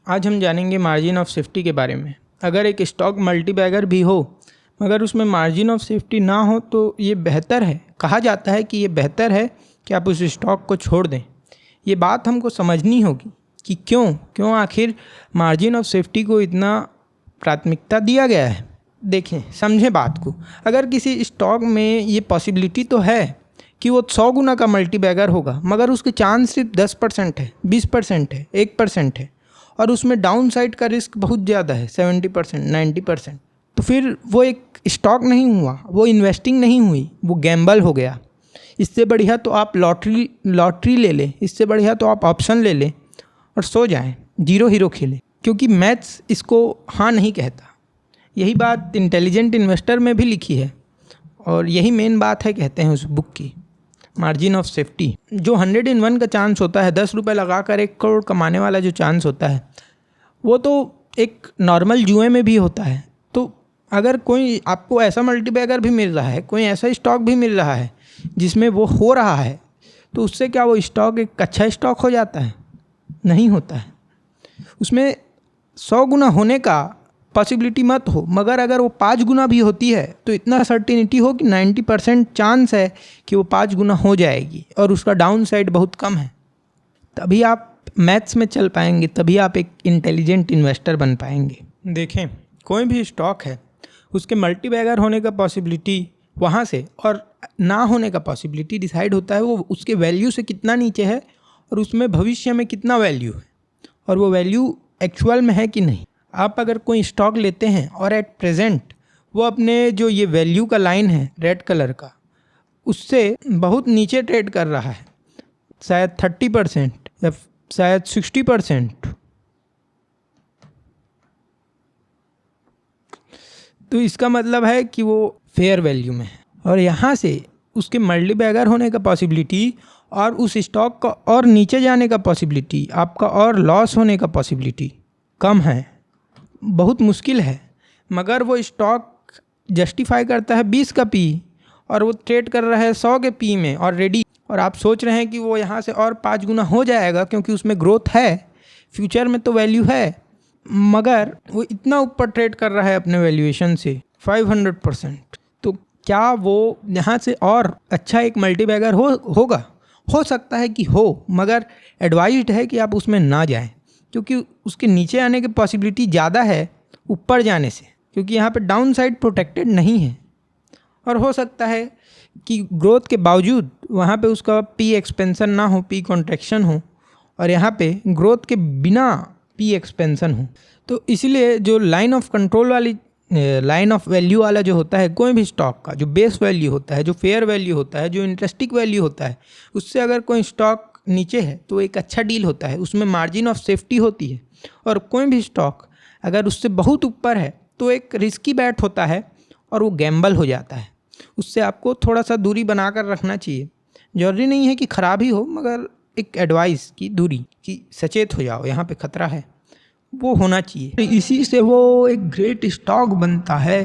आज हम जानेंगे मार्जिन ऑफ सेफ्टी के बारे में। अगर एक स्टॉक मल्टीबैगर भी हो मगर उसमें मार्जिन ऑफ सेफ्टी ना हो तो ये बेहतर है, कहा जाता है कि ये बेहतर है कि आप उस स्टॉक को छोड़ दें। ये बात हमको समझनी होगी कि क्यों आखिर मार्जिन ऑफ सेफ्टी को इतना प्राथमिकता दिया गया है। देखें, समझें बात को। अगर किसी स्टॉक में ये पॉसिबिलिटी तो है कि वो 100 गुना का मल्टीबैगर होगा मगर उसके चांस सिर्फ 10% है, 20% है, 1% है और उसमें डाउन साइड का रिस्क बहुत ज़्यादा है, 70%, 90%, तो फिर वो एक स्टॉक नहीं हुआ, वो इन्वेस्टिंग नहीं हुई, वो गैम्बल हो गया। इससे बढ़िया तो आप लॉटरी ले लें, इससे बढ़िया तो आप ऑप्शन ले लें और सो जाएं, जीरो हीरो खेलें, क्योंकि मैथ्स इसको हाँ नहीं कहता। यही बात इंटेलिजेंट इन्वेस्टर में भी लिखी है और यही मेन बात है, कहते हैं उस बुक की, मार्जिन ऑफ सेफ्टी। जो 100 in 1 का चांस होता है, 10 रुपये लगा कर 1 करोड़ कमाने वाला जो चांस होता है, वो तो एक नॉर्मल जुए में भी होता है। तो अगर कोई आपको ऐसा मल्टीबैगर भी मिल रहा है, कोई ऐसा स्टॉक भी मिल रहा है जिसमें वो हो रहा है, तो उससे क्या वो स्टॉक एक अच्छा स्टॉक हो जाता है? नहीं होता है। उसमें 100 गुना होने का पॉसिबिलिटी मत हो, मगर अगर वो 5 गुना भी होती है तो इतना सर्टिनिटी हो कि 90% चांस है कि वो 5 गुना हो जाएगी और उसका डाउन साइड बहुत कम है। तभी आप मैथ्स में चल पाएंगे, तभी आप एक इंटेलिजेंट इन्वेस्टर बन पाएंगे। देखें, कोई भी स्टॉक है उसके मल्टीबैगर होने का पॉसिबिलिटी वहाँ से और ना होने का पॉसिबिलिटी डिसाइड होता है वो उसके वैल्यू से कितना नीचे है और उसमें भविष्य में कितना वैल्यू है और वो वैल्यू एक्चुअल में है कि नहीं। आप अगर कोई स्टॉक लेते हैं और एट प्रेजेंट वो अपने जो ये वैल्यू का लाइन है रेड कलर का, उससे बहुत नीचे ट्रेड कर रहा है, शायद 30% या शायद 60%, तो इसका मतलब है कि वो फेयर वैल्यू में है और यहाँ से उसके मल्टीबैगर होने का पॉसिबिलिटी और उस स्टॉक का और नीचे जाने का पॉसिबिलिटी, आपका और लॉस होने का पॉसिबिलिटी कम है, बहुत मुश्किल है। मगर वो स्टॉक जस्टिफाई करता है 20 का पी और वो ट्रेड कर रहा है 100 के पी में ऑलरेडी, और आप सोच रहे हैं कि वो यहाँ से और 5 गुना हो जाएगा क्योंकि उसमें ग्रोथ है, फ्यूचर में तो वैल्यू है, मगर वो इतना ऊपर ट्रेड कर रहा है अपने वैल्यूएशन से 500%। तो क्या वो यहाँ से और अच्छा एक मल्टीबैगर होगा? हो सकता है कि हो, मगर एडवाइज्ड है कि आप उसमें ना जाएं क्योंकि उसके नीचे आने की पॉसिबिलिटी ज़्यादा है ऊपर जाने से, क्योंकि यहाँ पे डाउन साइड प्रोटेक्टेड नहीं है। और हो सकता है कि ग्रोथ के बावजूद वहाँ पे उसका पी एक्सपेंसन ना हो, पी कॉन्ट्रैक्शन हो, और यहाँ पे ग्रोथ के बिना पी एक्सपेंसन हो। तो इसलिए जो लाइन ऑफ कंट्रोल वाली, लाइन ऑफ वैल्यू वाला जो होता है कोई भी स्टॉक का, जो बेस वैल्यू होता है, जो फेयर वैल्यू होता है, जो इंटरेस्टिक वैल्यू होता है, उससे अगर कोई स्टॉक नीचे है तो एक अच्छा डील होता है, उसमें मार्जिन ऑफ सेफ्टी होती है। और कोई भी स्टॉक अगर उससे बहुत ऊपर है तो एक रिस्की बैट होता है और वो गैम्बल हो जाता है। उससे आपको थोड़ा सा दूरी बना कर रखना चाहिए। ज़रूरी नहीं है कि ख़राब ही हो, मगर एक एडवाइस की दूरी कि सचेत हो जाओ, यहाँ पे ख़तरा है, वो होना चाहिए। इसी से वो एक ग्रेट स्टॉक बनता है,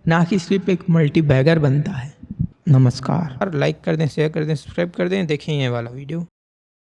ना कि सिर्फ एक मल्टीबैगर बनता है। नमस्कार। लाइक कर दें, शेयर कर दें, सब्सक्राइब कर दें। देखें ये वाला वीडियो।